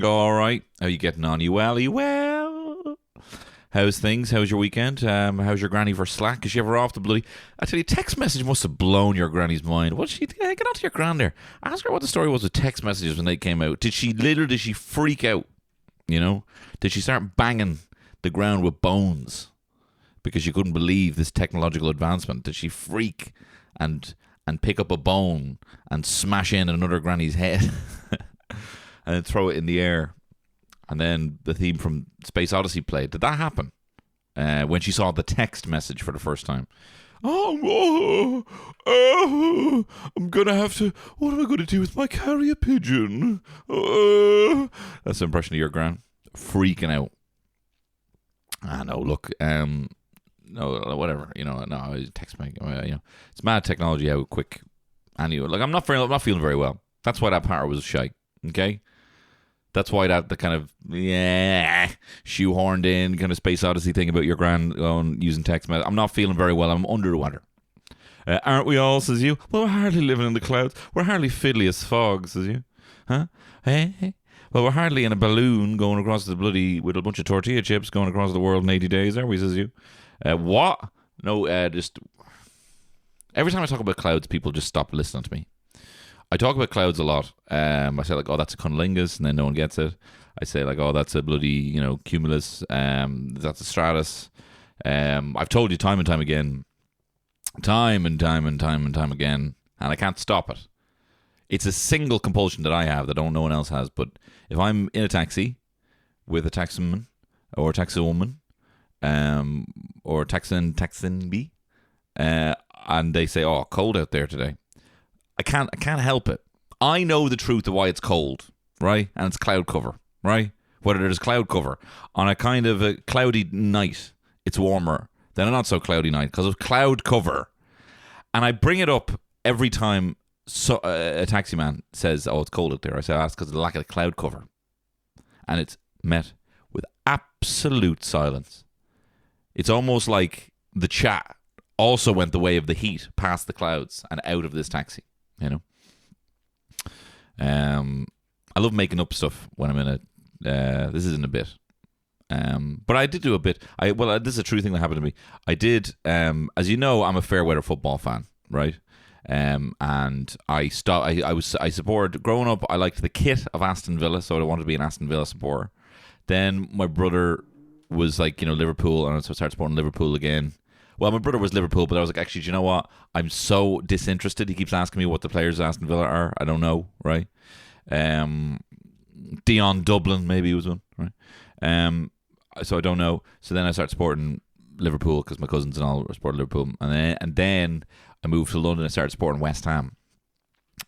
All right. How you getting on? You well? You well? How's things? How's your weekend? How's your granny for slack? Is she ever off the bloody... I tell you, text message must have blown your granny's mind. What did she... Get on to your gran there. Ask her what the story was with text messages when they came out. Did she freak out? You know? Did she start banging the ground with bones because she couldn't believe this technological advancement? Did she freak and pick up a bone and smash in another granny's head and then throw it in the air? And then the theme from Space Odyssey played. Did that happen when she saw the text message for the first time? I'm gonna have to. What am I gonna do with my carrier pigeon? That's the impression of your gran freaking out. No, look, no, whatever. No, text me. It's mad technology how quick. Anyway, like I'm not feeling very well. That's why that part was shy. Okay. That's why the kind of shoehorned in kind of Space Odyssey thing about your gran using text message. I'm not feeling very well. I'm under the weather. Aren't we all, says you? Well, we're hardly living in the clouds. We're hardly fiddly as fog, says you. Huh? Hey? Well, we're hardly in a balloon going across the bloody... with a bunch of tortilla chips going across the world in 80 days, are we, says you? What? No, just... Every time I talk about clouds, people just stop listening to me. I talk about clouds a lot. I say like, oh, that's a cunnilingus, and then no one gets it. I say like, oh, that's a bloody, cumulus. That's a stratus. I've told you time and time again, again, and I can't stop it. It's a single compulsion that I have that no one else has. But if I'm in a taxi with a taximan or a taxiwoman, or taxin B, and they say, oh, cold out there today. I can't help it. I know the truth of why it's cold, right? And it's cloud cover, right? Whether there's cloud cover on a kind of a cloudy night, it's warmer than a not so cloudy night because of cloud cover. And I bring it up every time a taxi man says, "Oh, it's cold out there." I say, "That's because of the lack of the cloud cover," and it's met with absolute silence. It's almost like the chat also went the way of the heat past the clouds and out of this taxi. I love making up stuff when I'm in it. This isn't a bit. But I did do a bit. This is a true thing that happened to me. I did, as you know, I'm a fair weather football fan, right? And I supported, growing up, I liked the kit of Aston Villa, so I wanted to be an Aston Villa supporter. Then my brother was like, Liverpool, and so I started supporting Liverpool again. Well, my brother was Liverpool, but I was like, actually, do you know what? I'm so disinterested. He keeps asking me what the players of Aston Villa are. I don't know, right? Dion Dublin, maybe he was one, right? So I don't know. So then I started supporting Liverpool because my cousins and all supported Liverpool. And then I moved to London and started supporting West Ham.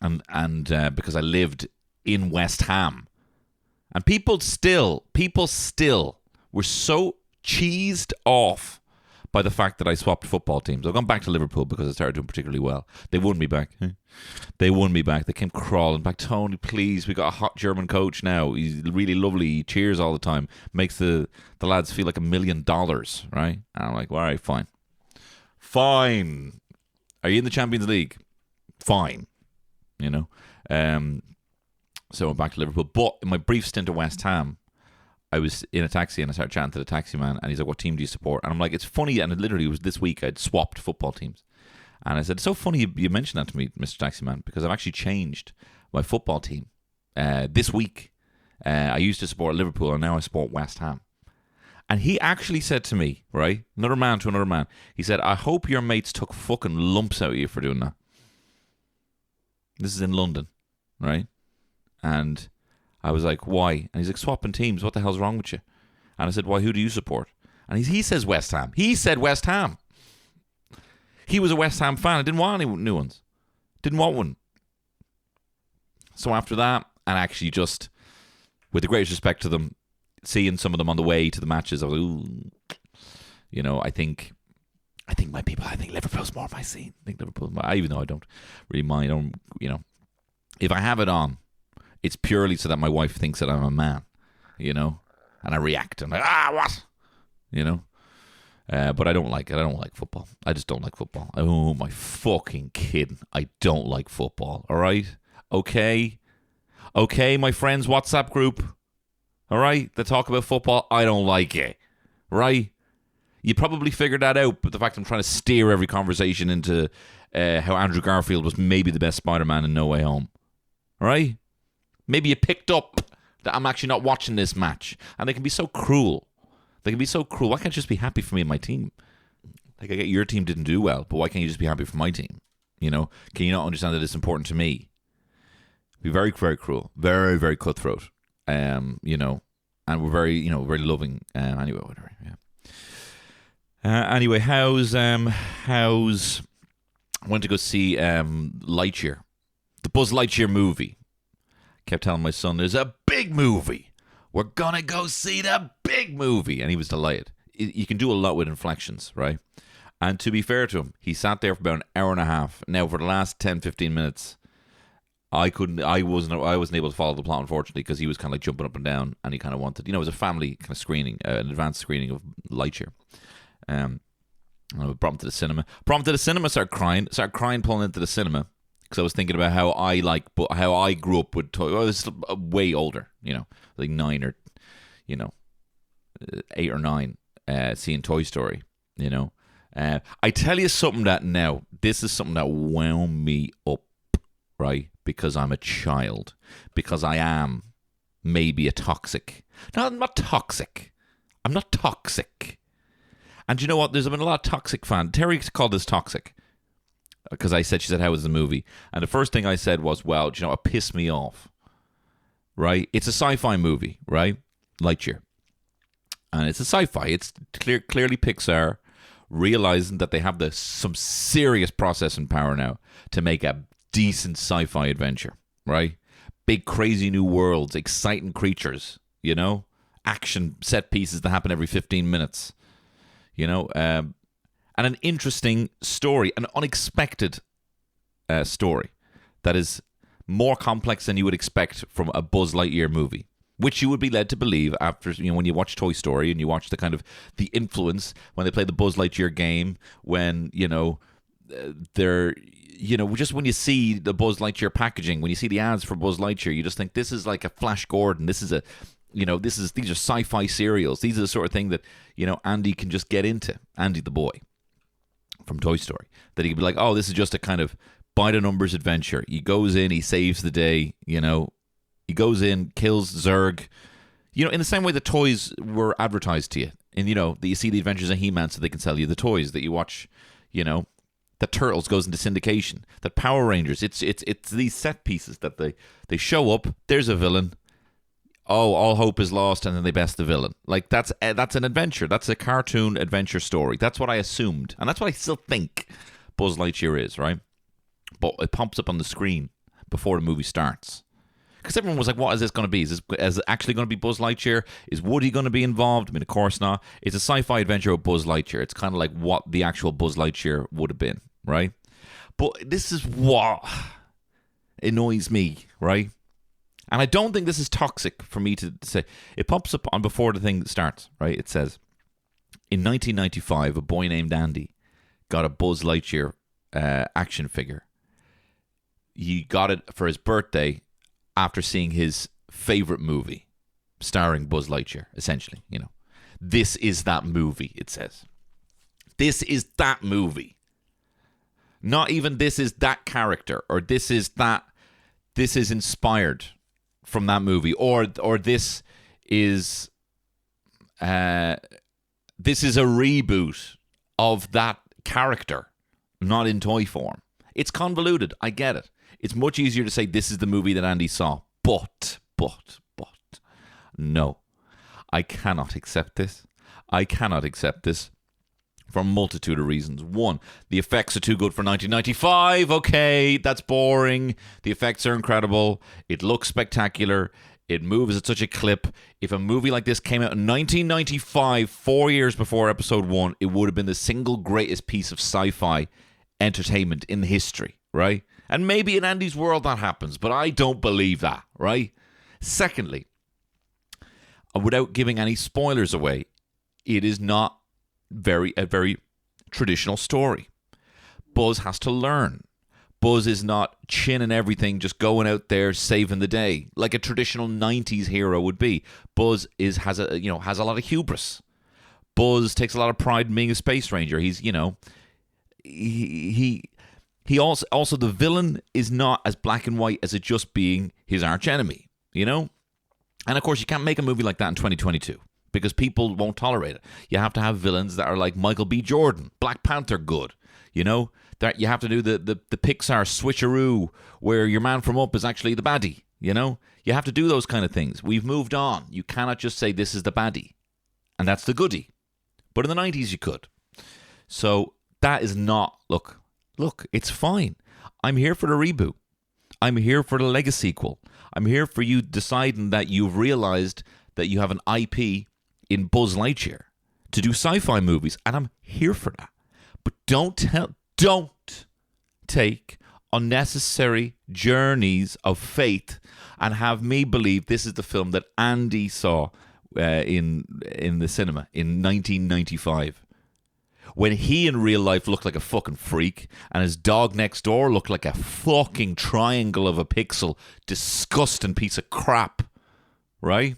And because I lived in West Ham. And people still were so cheesed off by the fact that I swapped football teams. I've gone back to Liverpool because I started doing particularly well. They won me back. They won me back. They came crawling back. Tony, please, we got a hot German coach now. He's really lovely. He cheers all the time. Makes the lads feel like $1 million, right? And I'm like, all right, fine. Fine. Are you in the Champions League? Fine. So I went back to Liverpool. But in my brief stint at West Ham, I was in a taxi and I started chatting to the taxi man and he's like, what team do you support? And I'm like, it's funny. And it literally was this week I'd swapped football teams. And I said, it's so funny you mentioned that to me, Mr. Taxi Man, because I've actually changed my football team this week. I used to support Liverpool and now I support West Ham. And he actually said to me, right, another man to another man, he said, I hope your mates took fucking lumps out of you for doing that. This is in London, right? And I was like, why? And he's like, swapping teams. What the hell's wrong with you? And I said, why? Who do you support? And he says West Ham. He said West Ham. He was a West Ham fan. I didn't want any new ones. Didn't want one. So after that, and actually just, with the greatest respect to them, seeing some of them on the way to the matches, I was like, ooh. I think my people, I think Liverpool's more my scene. Even though I don't really mind. If I have it on, it's purely so that my wife thinks that I'm a man, and I react. I'm like, what? But I don't like it. I don't like football. I just don't like football. Oh, my fucking kidding. I don't like football, all right? Okay, my friends' WhatsApp group. All right? They talk about football. I don't like it. Right? You probably figured that out, but the fact I'm trying to steer every conversation into how Andrew Garfield was maybe the best Spider-Man in No Way Home. All right? Maybe you picked up that I'm actually not watching this match. And they can be so cruel. They can be so cruel. Why can't you just be happy for me and my team? Like, I get your team didn't do well, but why can't you just be happy for my team? You know? Can you not understand that it's important to me? Be very, very cruel. Very, very cutthroat. You know, and we're very, you know, very loving. Anyway, whatever, yeah. Anyway, how's I went to go see Lightyear, the Buzz Lightyear movie. Kept telling my son, "There's a big movie. We're gonna go see the big movie," and he was delighted. You can do a lot with inflections, right? And to be fair to him, he sat there for about an hour and a half. Now, for the last 10, 15 minutes, I wasn't able to follow the plot, unfortunately, because he was kind of like jumping up and down, and he kind of wanted, you know, it was a family kind of screening, an advanced screening of Lightyear. I brought him to the cinema. Started crying pulling into the cinema because I was thinking about how I grew up with toys. I was way older, you know, like 9 or, you know, 8 or 9, seeing Toy Story, you know. I tell you something that now, this is something that wound me up, right? Because I'm a child. Because I am maybe a toxic. No, I'm not toxic. I'm not toxic. And you know what? There's been a lot of toxic fans. Terry called this toxic. Because she said, how was the movie? And the first thing I said was, well, you know, it pissed me off. Right? It's a sci-fi movie, right? Lightyear. And it's a sci-fi. It's clearly Pixar realizing that they have some serious processing power now to make a decent sci-fi adventure, right? Big, crazy new worlds, exciting creatures, you know? Action set pieces that happen every 15 minutes. You know, and an interesting story, an unexpected story that is more complex than you would expect from a Buzz Lightyear movie, which you would be led to believe after, you know, when you watch Toy Story and you watch the kind of the influence when they play the Buzz Lightyear game, when, you know, they're, you know, just when you see the Buzz Lightyear packaging, when you see the ads for Buzz Lightyear, you just think this is like a Flash Gordon. This is a, you know, these are sci-fi serials. These are the sort of thing that, you know, Andy can just get into. Andy the boy from Toy Story. That he could be like, oh, this is just a kind of by-the-numbers adventure. He goes in, he saves the day, you know. He goes in, kills Zurg. You know, in the same way the toys were advertised to you. And, you know, that you see the Adventures of He-Man so they can sell you the toys. That you watch, you know, that Turtles goes into syndication. That Power Rangers, it's these set pieces that they show up. There's a villain. Oh, all hope is lost, and then they best the villain. Like, that's an adventure. That's a cartoon adventure story. That's what I assumed. And that's what I still think Buzz Lightyear is, right? But it pops up on the screen before the movie starts. Because everyone was like, what is this going to be? Is it actually going to be Buzz Lightyear? Is Woody going to be involved? I mean, of course not. It's a sci-fi adventure with Buzz Lightyear. It's kind of like what the actual Buzz Lightyear would have been, right? But this is what annoys me, right? And I don't think this is toxic for me to say. It pops up on before the thing starts, right? It says, in 1995, a boy named Andy got a Buzz Lightyear action figure. He got it for his birthday after seeing his favorite movie starring Buzz Lightyear, essentially, you know. This is that movie, it says. This is that movie. Not even this is that character, or this is inspired from that movie, or this is a reboot of that character, not in toy form. It's convoluted. I get it. It's much easier to say this is the movie that Andy saw, but no, I cannot accept this. I cannot accept this for a multitude of reasons. One, the effects are too good for 1995. Okay, that's boring. The effects are incredible. It looks spectacular. It moves at such a clip. If a movie like this came out in 1995, 4 years before episode 1, it would have been the single greatest piece of sci-fi entertainment in history, right? And maybe in Andy's world that happens, but I don't believe that, right? Secondly, without giving any spoilers away, it is not a very traditional story. Buzz has to learn. Buzz is not chinning everything, just going out there saving the day like a traditional 90s hero would be. Buzz has a lot of hubris. Buzz takes a lot of pride in being a space ranger. He's, he also the villain is not as black and white as it just being his arch enemy, And of course, you can't make a movie like that in 2022 because people won't tolerate it. You have to have villains that are like Michael B. Jordan, Black Panther good, That you have to do the Pixar switcheroo where your man from Up is actually the baddie, You have to do those kind of things. We've moved on. You cannot just say this is the baddie and that's the goodie. But in the 90s you could. So that is not, look, it's fine. I'm here for the reboot. I'm here for the Legacy sequel. I'm here for you deciding that you've realized that you have an IP in Buzz Lightyear to do sci-fi movies, and I'm here for that. But don't take unnecessary journeys of faith and have me believe this is the film that Andy saw in the cinema in 1995. When he in real life looked like a fucking freak and his dog next door looked like a fucking triangle of a pixel, disgusting piece of crap, right?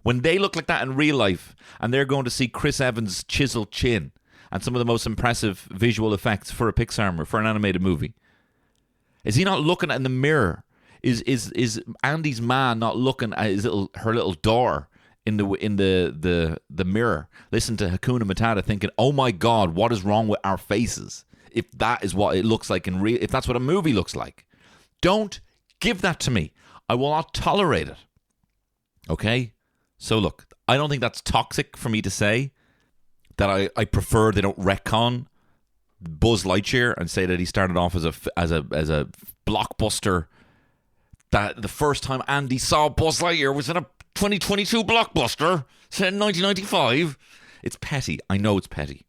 When they look like that in real life and they're going to see Chris Evans' chiseled chin and some of the most impressive visual effects for a Pixar or for an animated movie, is he not looking in the mirror? Is Andy's man not looking at her little door in the mirror, listen to Hakuna Matata thinking, oh my God, what is wrong with our faces? If that is what it looks like if that's what a movie looks like. Don't give that to me. I will not tolerate it. Okay? So look, I don't think that's toxic for me to say that I prefer they don't retcon Buzz Lightyear and say that he started off as a blockbuster, that the first time Andy saw Buzz Lightyear was in a 2022 blockbuster set in 1995. It's petty. I know it's petty,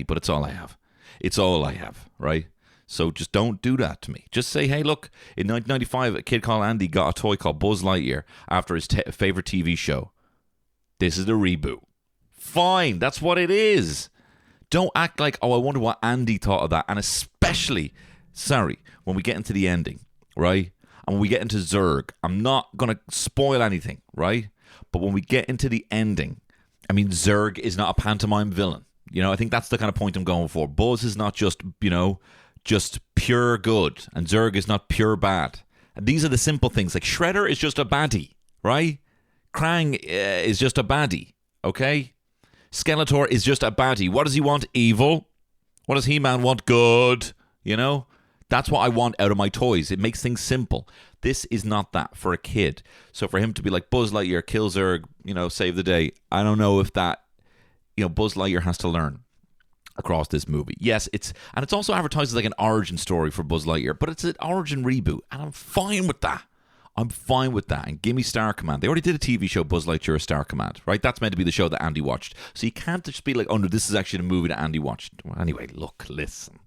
but it's all I have. It's all I have, right? So just don't do that to me. Just say, hey, look, in 1995, a kid called Andy got a toy called Buzz Lightyear after his favorite TV show. This is the reboot. Fine, that's what it is. Don't act like, oh, I wonder what Andy thought of that. And especially, when we get into the ending, right? And when we get into Zurg, I'm not going to spoil anything, right? But when we get into the ending, I mean, Zurg is not a pantomime villain. I think that's the kind of point I'm going for. Buzz is not just, just pure good. And Zurg is not pure bad. And these are the simple things. Like Shredder is just a baddie, right? Krang is just a baddie, okay? Skeletor is just a baddie. What does he want? Evil. What does He-Man want? Good. That's what I want out of my toys. It makes things simple. This is not that for a kid. So for him to be like, Buzz Lightyear, kill Zurg, save the day. I don't know if that, Buzz Lightyear has to learn across this movie. Yes, it's also advertised as like an origin story for Buzz Lightyear, but it's an origin reboot, and I'm fine with that. And give me Star Command. They already did a TV show, Buzz Lightyear, Star Command, right? That's meant to be the show that Andy watched. So you can't just be like, oh no, this is actually the movie that Andy watched. Well, anyway, look, listen.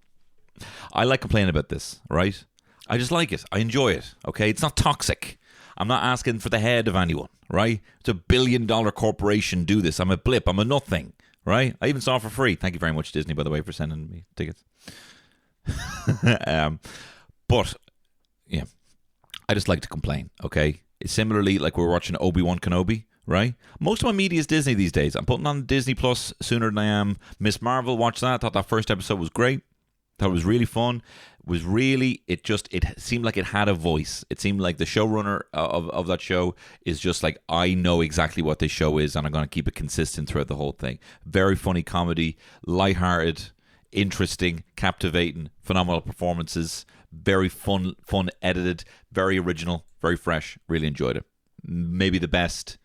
I like complaining about this, right? I just like it. I enjoy it, okay? It's not toxic. I'm not asking for the head of anyone, right? It's $1 billion corporation do this. I'm a blip. I'm a nothing, right? I even saw it for free. Thank you very much, Disney, by the way, for sending me tickets. But, yeah, I just like to complain, okay? It's similarly like we're watching Obi-Wan Kenobi, right? Most of my media is Disney these days. I'm putting on Disney Plus sooner than I am Miss Marvel. Watch that. I thought that first episode was great. Thought it was really fun. It seemed like it had a voice. It seemed like the showrunner of that show is just like, I know exactly what this show is and I'm going to keep it consistent throughout the whole thing. Very funny comedy, lighthearted, interesting, captivating, phenomenal performances, very fun edited, very original, very fresh. Really enjoyed it. Maybe the best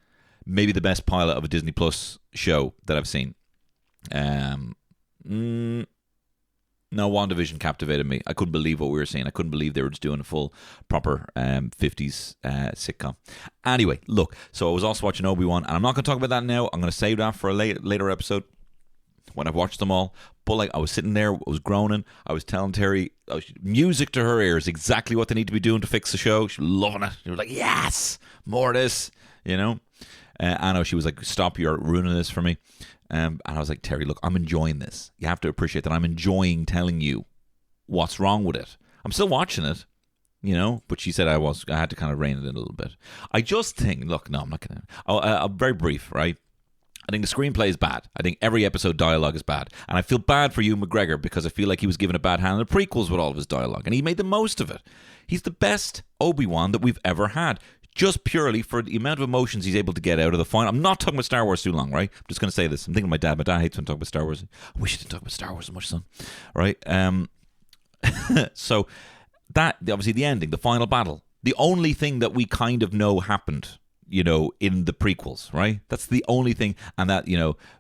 pilot of a Disney Plus show that I've seen. No, WandaVision captivated me. I couldn't believe what we were seeing. I couldn't believe they were just doing a full, proper 50s sitcom. Anyway, look, so I was also watching Obi-Wan, and I'm not going to talk about that now. I'm going to save that for a later episode when I've watched them all. But I was sitting there, I was groaning. I was telling Terry, music to her ears, exactly what they need to be doing to fix the show. She was loving it. She was like, yes, more of this, I know she was like, stop, you're ruining this for me. And I was like, Terry, look, I'm enjoying this. You have to appreciate that I'm enjoying telling you what's wrong with it. I'm still watching it, but she said I had to kind of rein it in a little bit. I just think, look, no, I'm not going to. I'll very brief, right? I think the screenplay is bad. I think every episode dialogue is bad. And I feel bad for Ewan McGregor because I feel like he was given a bad hand in the prequels with all of his dialogue. And he made the most of it. He's the best Obi-Wan that we've ever had. Just purely for the amount of emotions he's able to get out of the final. I'm not talking about Star Wars too long, right? I'm just going to say this. I'm thinking of my dad. My dad hates when I talk about Star Wars. I wish he didn't talk about Star Wars so much, son. Right? So, that, obviously the ending, the final battle. The only thing that we kind of know happened, in the prequels, right? That's the only thing. And that,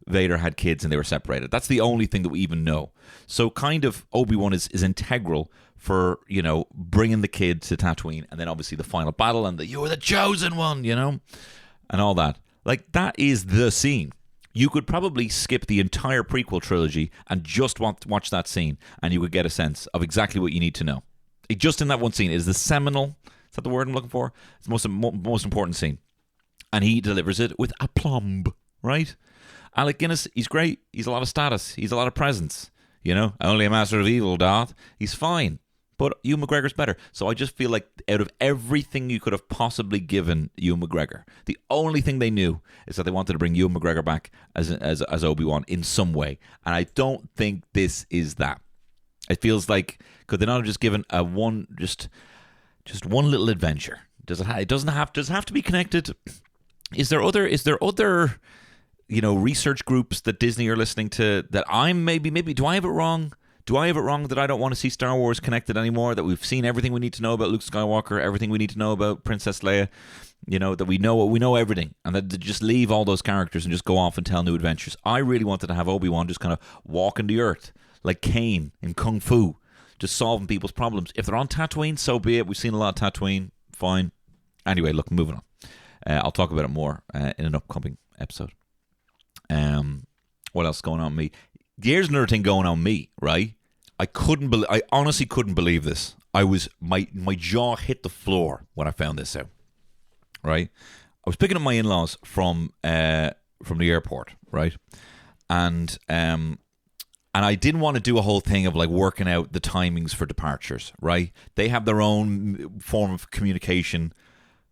Vader had kids and they were separated. That's the only thing that we even know. So kind of Obi-Wan is integral for, bringing the kid to Tatooine. And then obviously the final battle and you were the chosen one, and all that. Like, that is the scene. You could probably skip the entire prequel trilogy and just watch that scene and you would get a sense of exactly what you need to know. Just in that one scene. It is the seminal, is that the word I'm looking for? It's the most important scene. And he delivers it with aplomb, right? Alec Guinness, he's great. He's a lot of status. He's a lot of presence. Only a master of evil, Darth. He's fine. But Ewan McGregor's better. So I just feel like out of everything you could have possibly given Ewan McGregor, the only thing they knew is that they wanted to bring Ewan McGregor back as Obi-Wan in some way. And I don't think this is that. It feels like, could they not have just given just one little adventure? Does it does it have to be connected? Is there other research groups that Disney are listening to that I'm maybe do I have it wrong? Do I have it wrong that I don't want to see Star Wars connected anymore? That we've seen everything we need to know about Luke Skywalker, everything we need to know about Princess Leia, that we know everything, and that to just leave all those characters and just go off and tell new adventures. I really wanted to have Obi-Wan just kind of walking the earth like Kane in Kung Fu, just solving people's problems. If they're on Tatooine, so be it. We've seen a lot of Tatooine. Fine. Anyway, look, moving on. I'll talk about it more in an upcoming episode. What else is going on with me? Here's another thing going on with me, right? I honestly couldn't believe this. My jaw hit the floor when I found this out. Right? I was picking up my in-laws from the airport, right? And I didn't want to do a whole thing of like working out the timings for departures, right? They have their own form of communication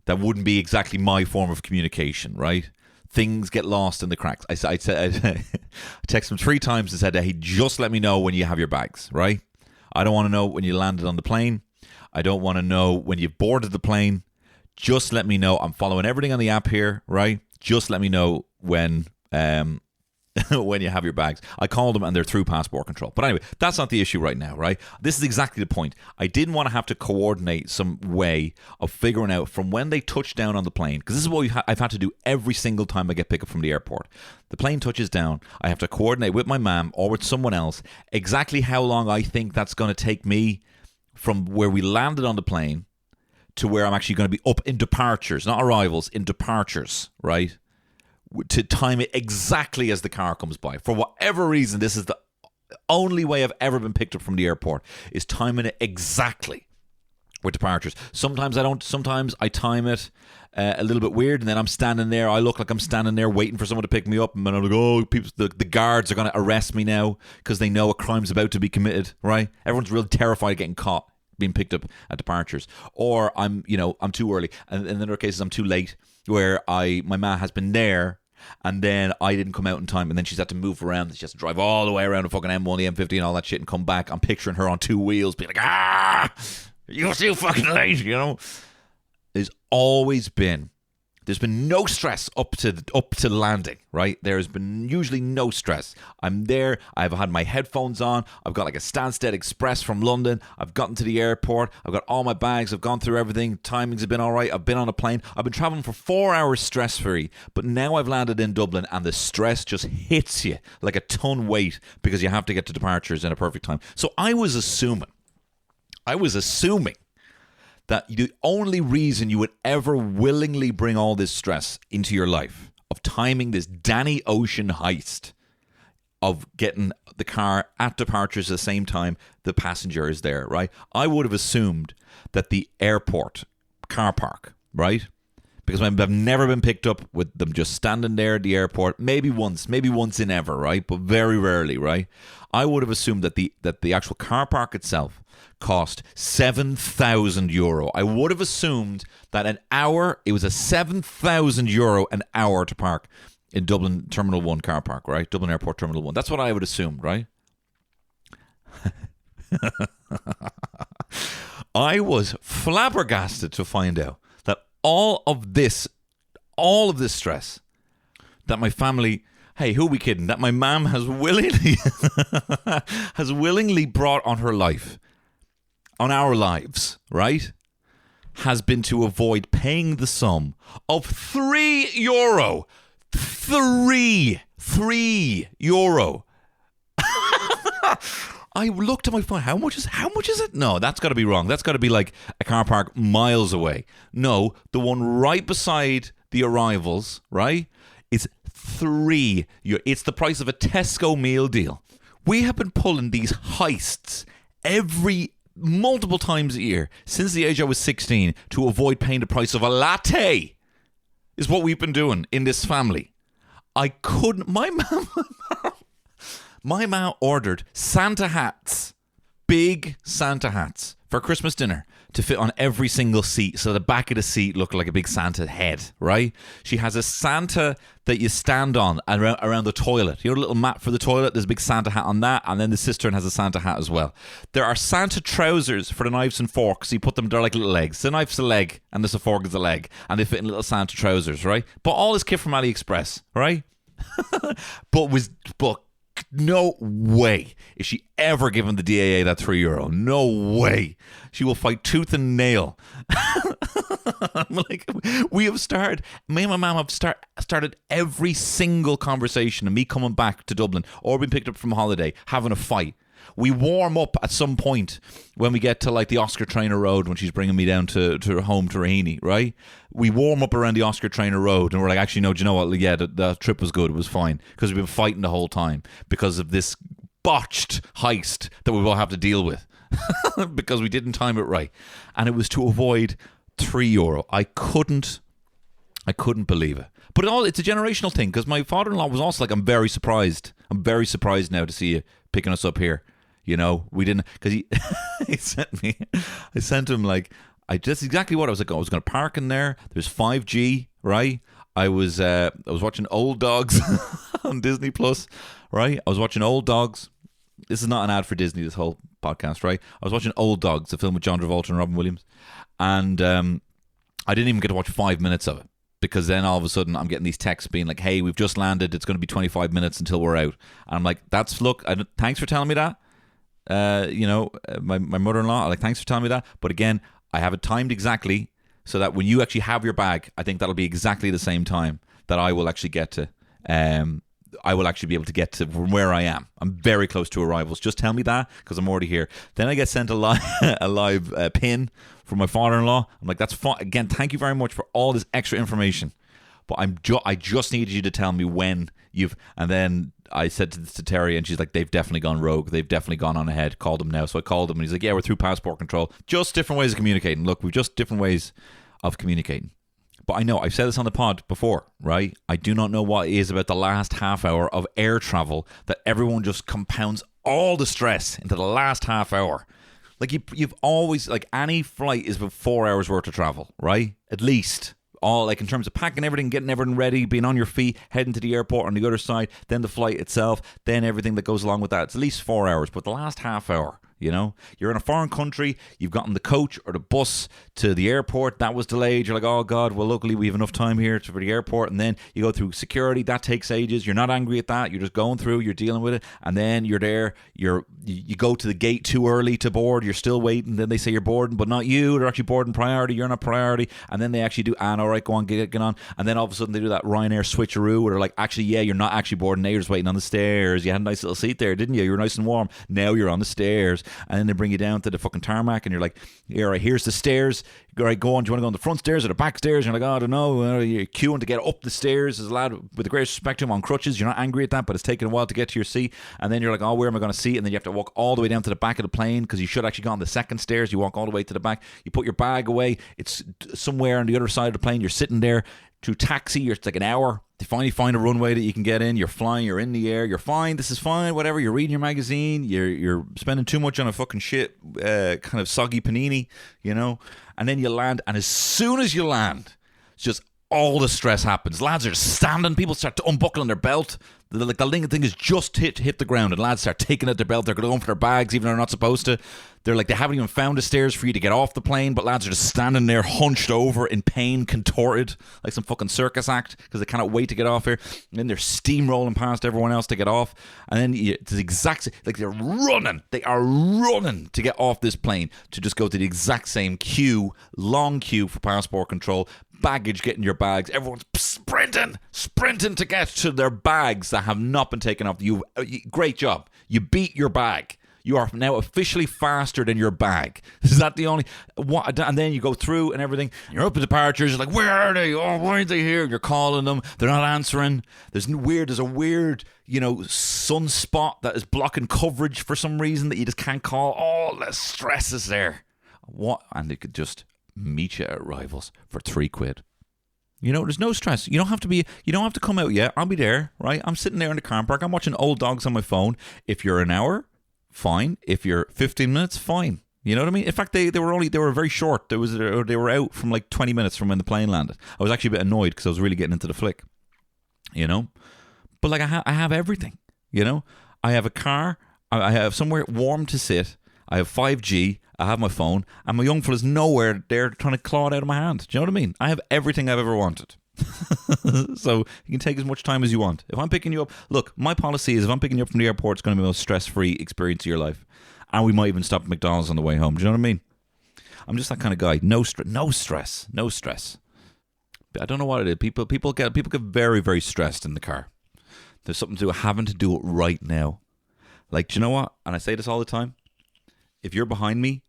that wouldn't be exactly my form of communication, right? Things get lost in the cracks. I texted them 3 times and said, hey, just let me know when you have your bags, right? I don't want to know when you landed on the plane. I don't want to know when you've boarded the plane. Just let me know. I'm following everything on the app here, right? Just let me know when when you have your bags. I called them and they're through passport control. But anyway, that's not the issue right now, right? This is exactly the point. I didn't want to have to coordinate some way of figuring out from when they touch down on the plane, because this is what I've had to do every single time I get picked up from the airport. The plane touches down. I have to coordinate with my mom or with someone else exactly how long I think that's going to take me from where we landed on the plane to where I'm actually going to be up in departures, not arrivals, in departures, right? To time it exactly as the car comes by. For whatever reason, this is the only way I've ever been picked up from the airport, is timing it exactly with departures. Sometimes I don't. Sometimes I time it a little bit weird, and then I'm standing there. I look like I'm standing there waiting for someone to pick me up, and I'm like, oh, the guards are going to arrest me now because they know a crime's about to be committed, right? Everyone's real terrified of getting caught being picked up at departures. Or I'm too early, and in other cases I'm too late, where my ma has been there, and then I didn't come out in time, and then she's had to move around. She has to drive all the way around the fucking M1, the M50, all that shit, and come back. I'm picturing her on 2 wheels, being like, you're too fucking late, There's been no stress up to landing, right? There has been usually no stress. I'm there. I've had my headphones on. I've got like a Stansted Express from London. I've gotten to the airport. I've got all my bags. I've gone through everything. Timings have been all right. I've been on a plane. I've been traveling for 4 hours stress-free. But now I've landed in Dublin and the stress just hits you like a ton weight because you have to get to departures in a perfect time. So I was assuming that the only reason you would ever willingly bring all this stress into your life of timing this Danny Ocean heist of getting the car at departures at the same time the passenger is there, right? I would have assumed that the airport car park, right, because I've never been picked up with them just standing there at the airport. Maybe once in ever, right? But very rarely, right? I would have assumed that the actual car park itself cost €7,000. I would have assumed that an hour, it was a €7,000 an hour to park in Dublin Terminal 1 car park, right? Dublin Airport Terminal 1. That's what I would assume, right? I was flabbergasted to find out that all of this stress that my family, hey, who are we kidding? That my mum has willingly brought on her life, on our lives, right? Has been to avoid paying the sum of €3. €3. I looked at my phone. How much is it? No, that's got to be wrong. That's got to be like a car park miles away. No, the one right beside the arrivals, right? It's €3. It's the price of a Tesco meal deal. We have been pulling these heists multiple times a year since the age I was 16 to avoid paying the price of a latte. Is what we've been doing in this family. I couldn't. My mom ordered Santa hats, big Santa hats, for Christmas dinner to fit on every single seat, so the back of the seat looked like a big Santa head, right? She has a Santa that you stand on around the toilet. You know, a little mat for the toilet? There's a big Santa hat on that, and then the cistern has a Santa hat as well. There are Santa trousers for the knives and forks. You put them, they're like little legs. The knife's a leg, and the fork is a leg, and they fit in little Santa trousers, right? But all this kit from AliExpress, right? But no way is she ever given the DAA that €3. No way. She will fight tooth and nail. Like, we have started, me and my mum have started every single conversation of me coming back to Dublin or being picked up from holiday, having a fight. We warm up at some point when we get to like the Oscar Traynor Road when she's bringing me down to home to Raheny, right? We warm up around the Oscar Traynor Road and we're like, actually, no, do you know what? Yeah, the trip was good. It was fine because we've been fighting the whole time because of this botched heist that we will have to deal with because we didn't time it right. And it was to avoid €3. I couldn't believe it. But it's a generational thing because my father-in-law was also like, I'm very surprised now to see you picking us up here. You know, we didn't, because I sent him like, that's exactly what I was like. I was going to park in there. There's 5G, right? I was watching Old Dogs on Disney Plus, right? I was watching Old Dogs. This is not an ad for Disney, this whole podcast, right? I was watching Old Dogs, the film with John Travolta and Robin Williams. And I didn't even get to watch 5 minutes of it. Because then all of a sudden I'm getting these texts being like, hey, we've just landed. It's going to be 25 minutes until we're out. And I'm like, thanks for telling me that. My mother-in-law, like, thanks for telling me that. But again, I have it timed exactly so that when you actually have your bag, I think that'll be exactly the same time that I will actually get to. I will actually be able to get to from where I am. I'm very close to arrivals. Just tell me that because I'm already here. Then I get sent a live pin from my father-in-law. I'm like, that's fine. Again, thank you very much for all this extra information. But I just needed you to tell me when you've... And then I said to Terry, and she's like, they've definitely gone rogue. They've definitely gone on ahead. Call them now. So I called him, and he's like, yeah, we're through passport control. Just different ways of communicating. Look, we've just different ways of communicating. But I know, I've said this on the pod before, right? I do not know what it is about the last half hour of air travel that everyone just compounds all the stress into the last half hour. Like, you've always, like, any flight is about 4 hours worth of travel, right? At least. All, like, in terms of packing everything, getting everything ready, being on your feet, heading to the airport on the other side, then the flight itself, then everything that goes along with that. It's at least 4 hours. But the last half hour, you know, you're in a foreign country, you've gotten the coach or the bus to the airport, that was delayed, you're like, oh God, well, luckily we have enough time here for the airport, and then you go through security, that takes ages, you're not angry at that, you're just going through, you're dealing with it, and then you're there, you go to the gate too early to board, you're still waiting, then they say you're boarding, but not you, they're actually boarding priority, you're not priority, and then they actually do, all right, go on, get on, and then all of a sudden they do that Ryanair switcheroo, where they're like, actually, yeah, you're not actually boarding, now you're just waiting on the stairs, you had a nice little seat there, didn't you, you were nice and warm, now you're on the stairs, and then they bring you down to the fucking tarmac, and you're like, all right, here's the stairs. All right, go on. Do you want to go on the front stairs or the back stairs? And you're like, oh, I don't know. You're queuing to get up the stairs. There's a lad with the greatest respect to him on crutches. You're not angry at that, but it's taking a while to get to your seat. And then you're like, oh, where am I going to sit? And then you have to walk all the way down to the back of the plane because you should actually go on the second stairs. You walk all the way to the back. You put your bag away. It's somewhere on the other side of the plane. You're sitting there to taxi. It's like an hour. You finally find a runway that you can get in. You're flying. You're in the air. You're fine. This is fine. Whatever. You're reading your magazine. You're spending too much on a fucking shit kind of soggy panini, you know. And then you land. And as soon as you land, it's just all the stress happens. Lads are standing. People start to unbuckling their belt. The thing is just hit the ground, and lads start taking out their belt. They're going for their bags, even though they're not supposed to. They're like, they haven't even found the stairs for you to get off the plane, but lads are just standing there hunched over in pain, contorted, like some fucking circus act, because they cannot wait to get off here. And then they're steamrolling past everyone else to get off. And then it's the exact, like they're running. They are running to get off this plane to just go to the exact same queue, long queue for passport control, baggage, getting your bags. Everyone's sprinting to get to their bags that have not been taken off. Great job. You beat your bag. You are now officially faster than your bag. Is that the only... And then you go through and everything. You're up at departures. You're like, where are they? Oh, why aren't they here? You're calling them. They're not answering. There's a weird, sunspot that is blocking coverage for some reason that you just can't call. All the stress is there. What? And they could just meet you at arrivals for £3. There's no stress. You don't have to come out yet. I'll be there, right? I'm sitting there in the car park. I'm watching Old Dogs on my phone. If you're an hour, fine. If you're 15 minutes, fine. You know what I mean? In fact, they were very short. They were out from like 20 minutes from when the plane landed. I was actually a bit annoyed because I was really getting into the flick. But like I have everything. I have a car. I have somewhere warm to sit. I have 5G. I have my phone, and my young fella's nowhere there trying to claw it out of my hand. Do you know what I mean? I have everything I've ever wanted. So you can take as much time as you want. If I'm picking you up, look, my policy is if I'm picking you up from the airport, it's going to be the most stress-free experience of your life. And we might even stop at McDonald's on the way home. Do you know what I mean? I'm just that kind of guy. No stress. But I don't know what it is. People get very, very stressed in the car. There's something to having to do it right now. Like, do you know what? And I say this all the time. If you're behind me,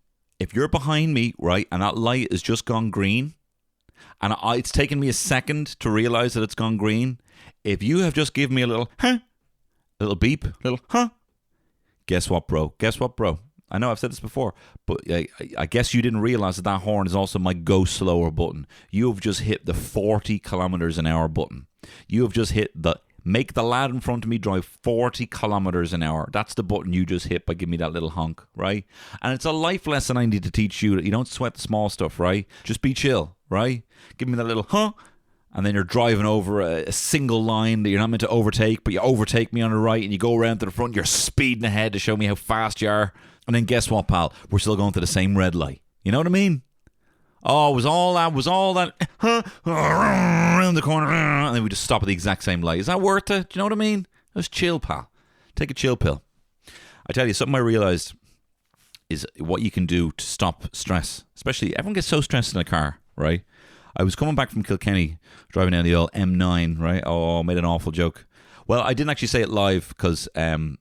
right, and that light has just gone green, and it's taken me a second to realize that it's gone green, if you have just given me a little, little beep, guess what, bro? I know I've said this before, but I guess you didn't realize that horn is also my go slower button. You have just hit the 40 kilometers an hour button. You have just hit the make the lad in front of me drive 40 kilometers an hour. That's the button you just hit by giving me that little honk, right? And it's a life lesson I need to teach you that you don't sweat the small stuff, right? Just be chill, right? Give me that little and then you're driving over a single line that you're not meant to overtake, but you overtake me on the right and you go around to the front, you're speeding ahead to show me how fast you are. And then guess what, pal? We're still going to the same red light. You know what I mean? Oh, was all that around the corner, and then we just stop at the exact same light. Is that worth it? Do you know what I mean? Just chill, pal. Take a chill pill. I tell you, something I realised is what you can do to stop stress. Especially, everyone gets so stressed in a car, right? I was coming back from Kilkenny, driving down the old M9, right? Oh, made an awful joke. Well, I didn't actually say it live because Kevin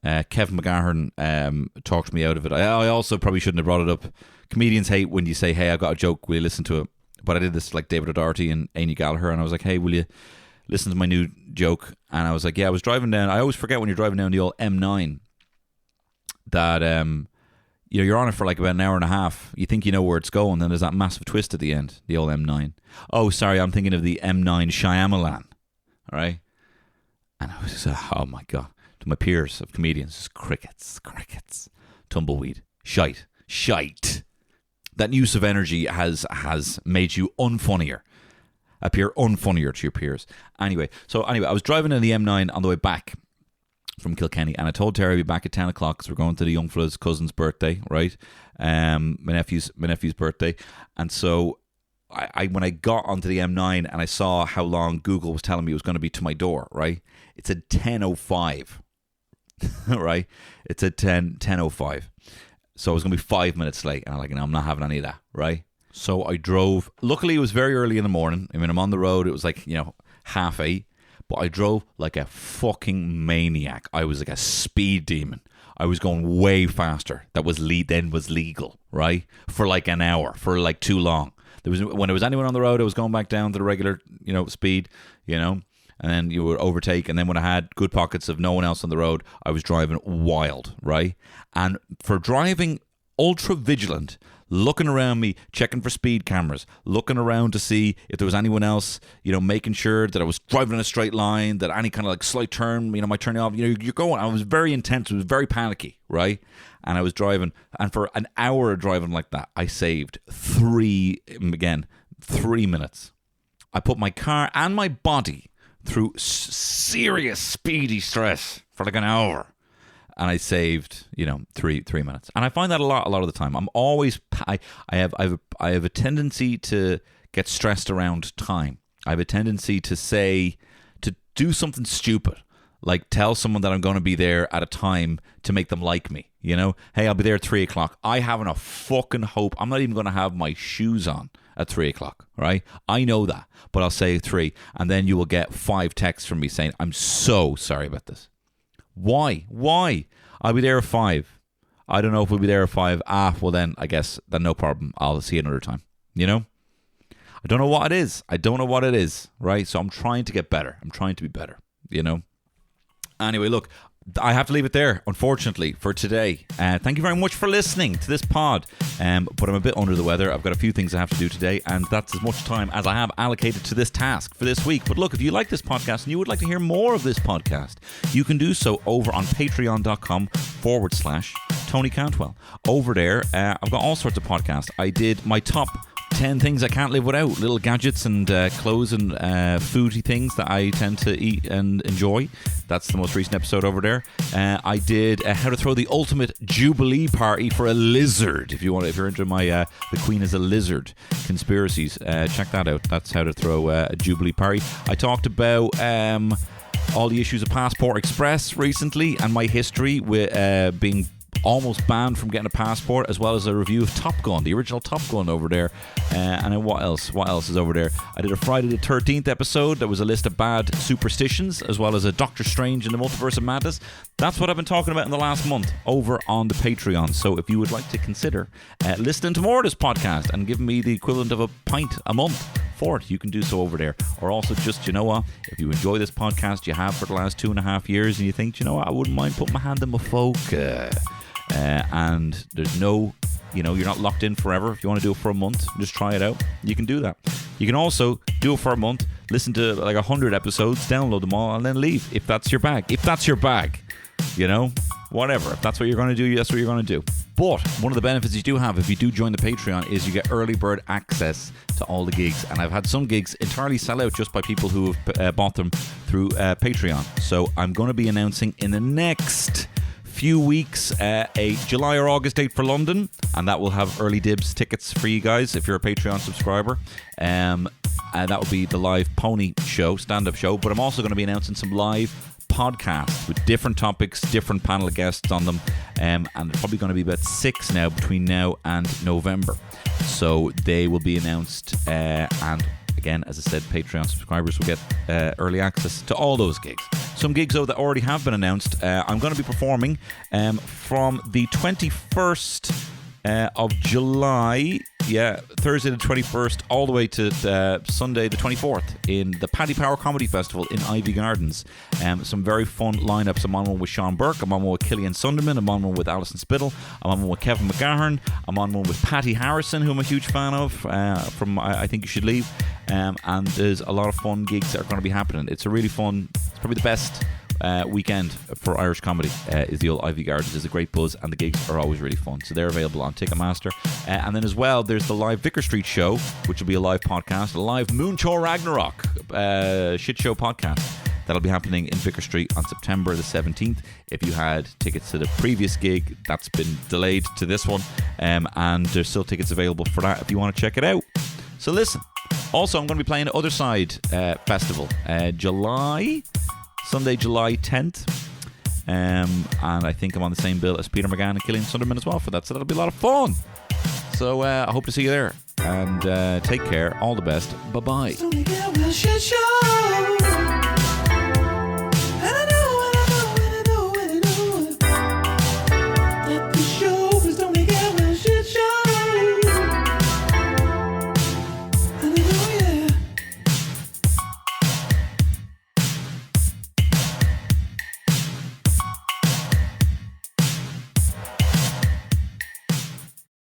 McGahern talked me out of it. I also probably shouldn't have brought it up. Comedians hate when you say, hey, I got a joke, will you listen to it? But I did this like David O'Doherty and Amy Gallagher, and I was like, hey, will you listen to my new joke? And I was like, yeah, I was driving down. I always forget when you're driving down the old M9 that you're on it for like about an hour and a half. You think you know where it's going, then there's that massive twist at the end, the old M9. Oh, sorry, I'm thinking of the M9 Shyamalan, all right? And I was just, oh my God. To my peers of comedians, just crickets, tumbleweed, shite. That use of energy has made you unfunnier, appear unfunnier to your peers. Anyway, I was driving in the M9 on the way back from Kilkenny, and I told Terry I'd be back at 10 o'clock because we're going to the young fella's cousin's birthday, right? My nephew's birthday. And so I when I got onto the M9 and I saw how long Google was telling me it was going to be to my door, right? It's at 10:05. Right? It's at 10:05. So I was going to be 5 minutes late. And I'm like, no, I'm not having any of that, right? So I drove. Luckily, it was very early in the morning. I mean, I'm on the road. It was like, 8:30. But I drove like a fucking maniac. I was like a speed demon. I was going way faster. That was then was legal, right? For like an hour, for like too long. When there was anyone on the road, I was going back down to the regular, speed, and then you would overtake. And then when I had good pockets of no one else on the road, I was driving wild, right? And for driving ultra vigilant, looking around me, checking for speed cameras, looking around to see if there was anyone else, making sure that I was driving in a straight line, that any kind of like slight turn, might turn you off. You're going. I was very intense. It was very panicky, right? And I was driving, and for an hour of driving like that, I saved 3 minutes. I put my car and my body through serious speedy stress for like an hour. And I saved, 3 minutes. And I find that a lot of the time. I'm always, I have a tendency to get stressed around time. I have a tendency to do something stupid, like tell someone that I'm going to be there at a time to make them like me. Hey, I'll be there at 3 o'clock. I haven't a fucking hope. I'm not even going to have my shoes on at 3 o'clock, right? I know that, but I'll say 3, and then you will get 5 texts from me saying, I'm so sorry about this. Why? I'll be there at 5. I don't know if we'll be there at 5. Well then, I guess, then no problem. I'll see you another time. I don't know what it is. Right? So I'm trying to get better. I'm trying to be better. Anyway, look, I have to leave it there, unfortunately, for today. Thank you very much for listening to this pod. But I'm a bit under the weather. I've got a few things I have to do today, and that's as much time as I have allocated to this task for this week. But look, if you like this podcast and you would like to hear more of this podcast, you can do so over on patreon.com/Tony Cantwell. Over there, I've got all sorts of podcasts. I did my top 10 things I can't live without, little gadgets and clothes and foodie things that I tend to eat and enjoy. That's the most recent episode over there. I did how to throw the ultimate Jubilee party for a lizard. If you're into my the Queen is a lizard conspiracies, check that out. That's how to throw a Jubilee party. I talked about all the issues of Passport Express recently and my history with being almost banned from getting a passport, as well as a review of Top Gun, the original Top Gun over there. And then what else is over there? I did a Friday the 13th episode. There was a list of bad superstitions, as well as a Doctor Strange in the Multiverse of Madness. That's what I've been talking about in the last month over on the Patreon. So if you would like to consider listening to more of this podcast and giving me the equivalent of a pint a month for it, you can do so over there. Or also just, if you enjoy this podcast, you have for the last 2.5 years, and you think, I wouldn't mind putting my hand in my folk, and there's no, you're not locked in forever. If you want to do it for a month, just try it out. You can do that. You can also do it for a month, listen to like 100 episodes, download them all, and then leave. If that's your bag. Whatever. If that's what you're going to do, that's what you're going to do. But one of the benefits you do have if you do join the Patreon is you get early bird access to all the gigs. And I've had some gigs entirely sell out just by people who have bought them through Patreon. So I'm going to be announcing in the next few weeks a July or August date for London, and that will have early dibs tickets for you guys if you're a Patreon subscriber. And that will be the live pony show, stand-up show. But I'm also going to be announcing some live podcasts with different topics, different panel guests on them, and there's probably going to be about 6 now between now and November. So they will be announced, and again, as I said, Patreon subscribers will get early access to all those gigs. Some gigs, though, that already have been announced. I'm going to be performing from the 21st of July, Thursday the 21st, all the way to Sunday the 24th in the Paddy Power Comedy Festival in Ivy Gardens. Some very fun lineups. I'm on one with Sean Burke, I'm on one with Killian Sunderman, I'm on one with Alison Spittle, I'm on one with Kevin McGahern, I'm on one with Patty Harrison, who I'm a huge fan of, from I Think You Should Leave. And there's a lot of fun gigs that are going to be happening. It's a really fun, it's probably the best weekend for Irish comedy is the old Ivy Gardens. There's a great buzz, and the gigs are always really fun. So they're available on Ticketmaster. And then as well, there's the live Vicar Street show, which will be a live podcast, a live Moonchor Ragnarok shit show podcast. That'll be happening in Vicar Street on September the 17th. If you had tickets to the previous gig, that's been delayed to this one. And there's still tickets available for that if you want to check it out. So listen. Also, I'm going to be playing at Other Side Festival, Sunday, July 10th. And I think I'm on the same bill as Peter McGann and Killian Sunderman as well for that. So that'll be a lot of fun. So I hope to see you there. And take care. All the best. Bye-bye.